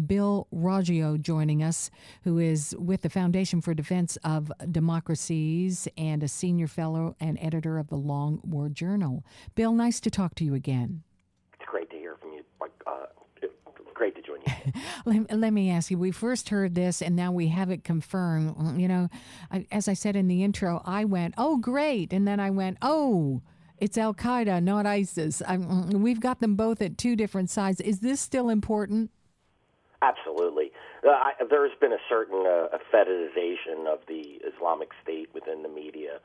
Bill Roggio joining us, who is with the Foundation for Defense of Democracies and a senior fellow and editor of the Long War Journal. Bill, nice to talk to you again. It's great to hear from you. Great to join you. Let me ask you, we first heard this and now we have it confirmed. You know, as I said in the intro, I went, oh, great. And then I went, oh, it's Al-Qaeda, not ISIS. We've got them both at two different sides. Is this still important? Absolutely. There's been a certain fetishization of the Islamic State within the media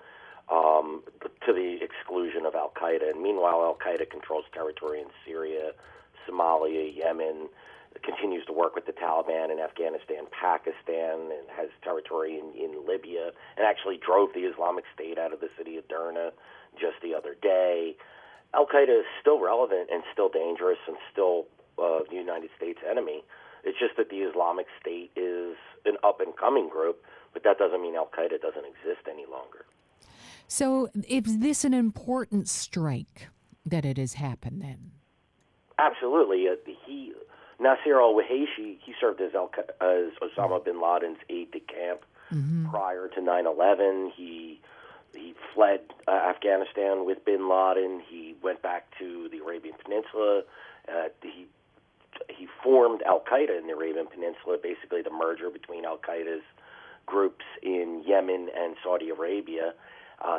to the exclusion of Al-Qaeda. And meanwhile, Al-Qaeda controls territory in Syria, Somalia, Yemen, continues to work with the Taliban in Afghanistan, Pakistan, and has territory in Libya, and actually drove the Islamic State out of the city of Derna just the other day. Al-Qaeda is still relevant and still dangerous and still the United States enemy. It's just that the Islamic State is an up-and-coming group, but that doesn't mean Al-Qaeda doesn't exist any longer. So is this an important strike that it has happened then? Absolutely. Nasir al-Wahishi, he served as Osama bin Laden's aide-de-camp prior to 9/11. He fled Afghanistan with bin Laden. He went back to the Arabian Peninsula. He formed Al-Qaeda in the Arabian Peninsula, basically the merger between Al-Qaeda's groups in Yemen and Saudi Arabia.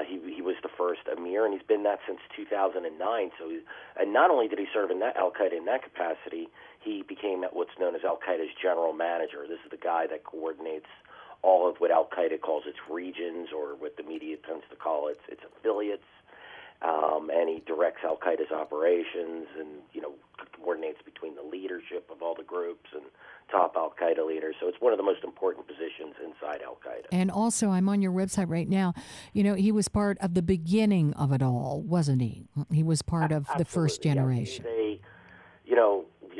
He was the first emir, and he's been that since 2009. And not only did he serve in Al-Qaeda in that capacity, he became what's known as Al-Qaeda's general manager. This is the guy that coordinates all of what Al-Qaeda calls its regions, or what the media tends to call its affiliates. And he directs Al-Qaeda's operations and, coordinates between the leadership of all the groups and top Al-Qaeda leaders. So it's one of the most important positions inside Al-Qaeda. And also, I'm on your website right now. He was part of the beginning of it all, wasn't he? He was part of the first generation.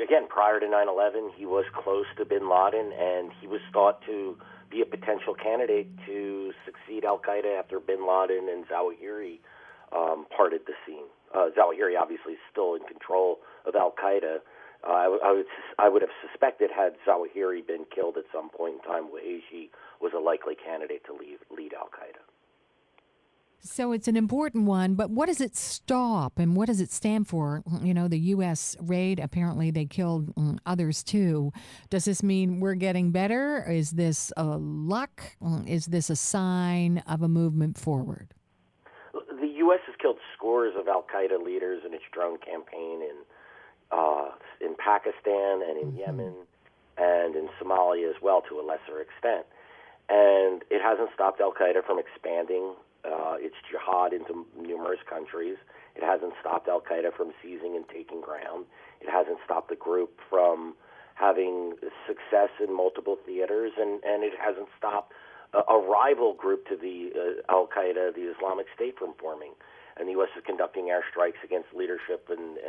Again, prior to 9/11, he was close to bin Laden, and he was thought to be a potential candidate to succeed Al-Qaeda after bin Laden and Zawahiri parted the scene. Zawahiri obviously is still in control of Al-Qaeda. I would have suspected, had Zawahiri been killed at some point in time, Wahishi was a likely candidate to lead Al-Qaeda. So it's an important one, but what does it stop and what does it stand for? The U.S. raid, apparently they killed others too. Does this mean we're getting better? Is this a luck? Is this a sign of a movement forward? The U.S. has killed scores of Al-Qaeda leaders in its drone campaign in Pakistan and in Yemen and in Somalia as well, to a lesser extent. And it hasn't stopped Al-Qaeda from expanding its jihad into numerous countries. It hasn't stopped Al-Qaeda from seizing and taking ground. It hasn't stopped the group from having success in multiple theaters, and it hasn't stopped a rival group to the Al-Qaeda, the Islamic State, from forming. And the U.S. is conducting airstrikes against leadership and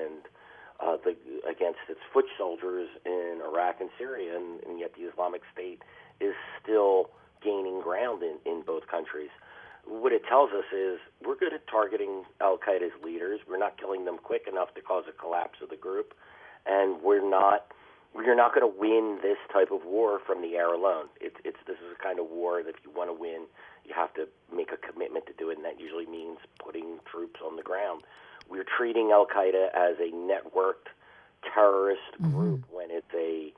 against its foot soldiers in Iraq and Syria, and yet the Islamic State is still gaining ground in both countries. What it tells us is we're good at targeting Al-Qaeda's leaders. We're not killing them quick enough to cause a collapse of the group, and you're not going to win this type of war from the air alone. This is a kind of war that if you want to win, you have to make a commitment to do it, and that usually means putting troops on the ground. We're treating Al-Qaeda as a networked terrorist group when it's a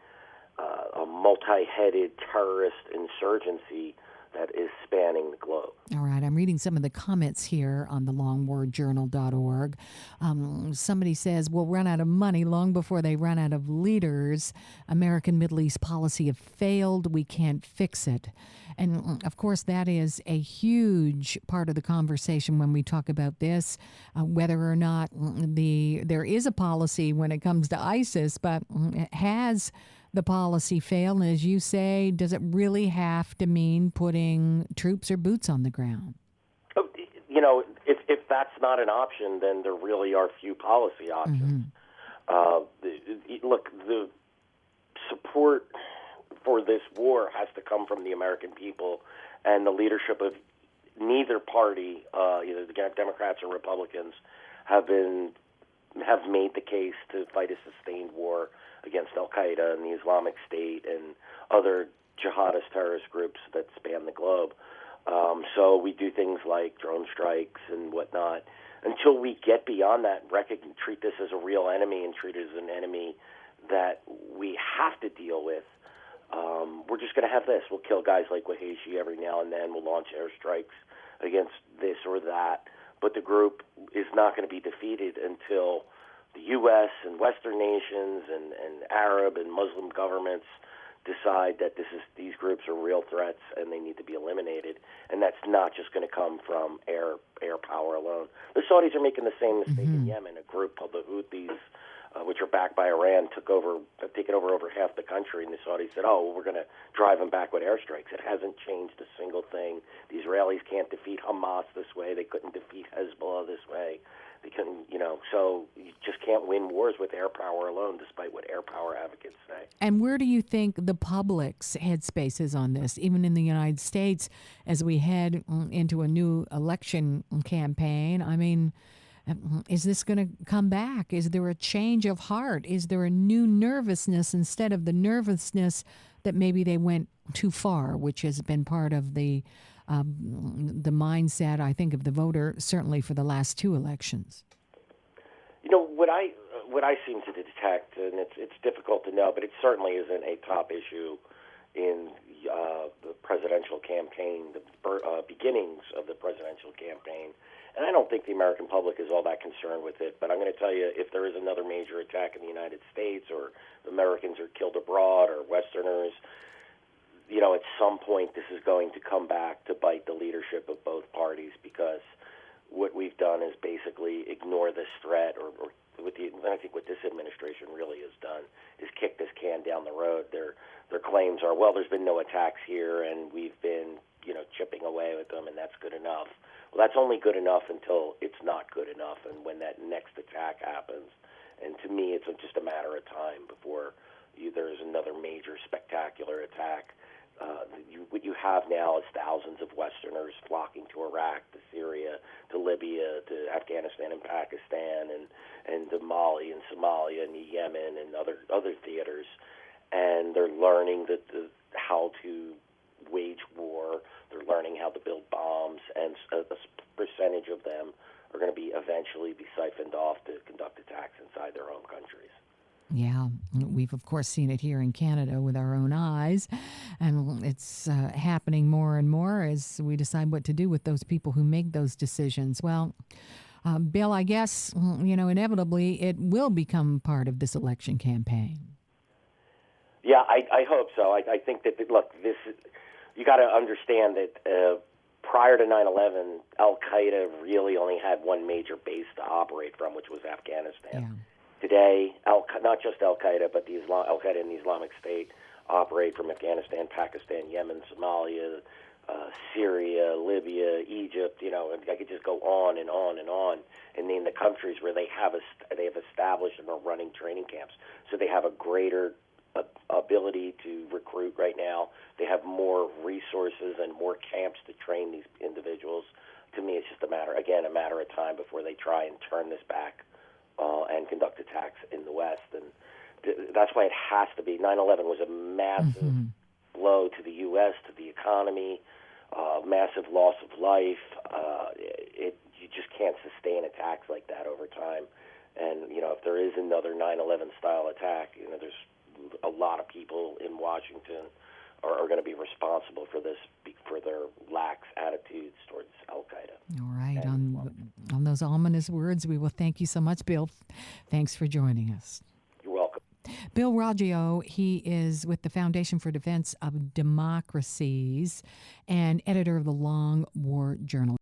multi-headed terrorist insurgency that is spanning the globe. All right, I'm reading some of the comments here on the longwarjournal.org. Somebody says, we'll run out of money long before they run out of leaders. American Middle East policy have failed. We can't fix it. And, of course, that is a huge part of the conversation when we talk about this, whether or not there is a policy when it comes to ISIS, but has the policy fail? And as you say, does it really have to mean putting troops or boots on the ground? If that's not an option, then there really are few policy options. The support for this war has to come from the American people and the leadership of neither party, either the Democrats or Republicans, have made the case to fight a sustained war against Al-Qaeda and the Islamic State and other jihadist terrorist groups that span the globe. So we do things like drone strikes and whatnot. Until we get beyond that, treat this as a real enemy and treat it as an enemy that we have to deal with, we're just going to have this. We'll kill guys like Wahishi every now and then. We'll launch airstrikes against this or that. But the group is not going to be defeated until the U.S. and Western nations and Arab and Muslim governments decide that these groups are real threats and they need to be eliminated. And that's not just going to come from air power alone. The Saudis are making the same mistake in Yemen. A group called the Houthis, which are backed by Iran, have taken over half the country, and the Saudis said, "Oh, well, we're going to drive them back with airstrikes." It hasn't changed a single thing. The Israelis can't defeat Hamas this way. They couldn't defeat Hezbollah this way. They couldn't, so you just can't win wars with air power alone, despite what air power advocates say. And where do you think the public's headspace is on this, even in the United States, as we head into a new election campaign? I mean, is this going to come back? Is there a change of heart? Is there a new nervousness instead of the nervousness that maybe they went too far, which has been part of the mindset, I think, of the voter, certainly for the last two elections? What I seem to detect, and it's difficult to know, but it certainly isn't a top issue in the presidential campaign, the beginnings of the presidential campaign. And I don't think the American public is all that concerned with it. But I'm going to tell you, if there is another major attack in the United States, or Americans are killed abroad, or Westerners, at some point this is going to come back to bite the leadership of both parties, because what we've done is basically ignore this threat, I think what this administration really has done is kick this can down the road. Their claims are, well, there's been no attacks here, and we've been, chipping away with them, and that's good enough. Well, that's only good enough until it's not good enough, and when that next attack happens. And to me, it's just a matter of time before there's another major spectacular attack. What you have now is thousands of Westerners flocking to Iraq, to Syria, to Libya, to Afghanistan and Pakistan, and to Mali and Somalia and Yemen and other theaters, and they're learning how to wage war. They're learning how to build bombs, and a percentage of them are going to eventually be siphoned off to conduct attacks inside their own countries. Yeah, we've, of course, seen it here in Canada with our own eyes, and it's happening more and more as we decide what to do with those people who make those decisions. Well, Bill, I guess, inevitably it will become part of this election campaign. Yeah, I hope so. I think that, you got to understand that prior to 9/11, Al-Qaeda really only had one major base to operate from, which was Afghanistan. Yeah. Today, not just Al-Qaeda, but Al-Qaeda and the Islamic State operate from Afghanistan, Pakistan, Yemen, Somalia, Syria, Libya, Egypt. I could just go on and on and on and name the countries where they have established and are running training camps. So they have a greater ability to recruit right now. They have more resources and more camps to train these individuals. To me, it's just a matter of time before they try and turn this back and conduct attacks in the West. And that's why it has to be. 9/11 was a massive blow to the U.S., to the economy, massive loss of life. You just can't sustain attacks like that over time. And, if there is another 9/11 style attack, there's a lot of people in Washington are going to be responsible for this, for their lax attitudes towards Al-Qaeda. All right. On those ominous words, we will thank you so much, Bill. Thanks for joining us. You're welcome. Bill Roggio, he is with the Foundation for Defense of Democracies and editor of the Long War Journal.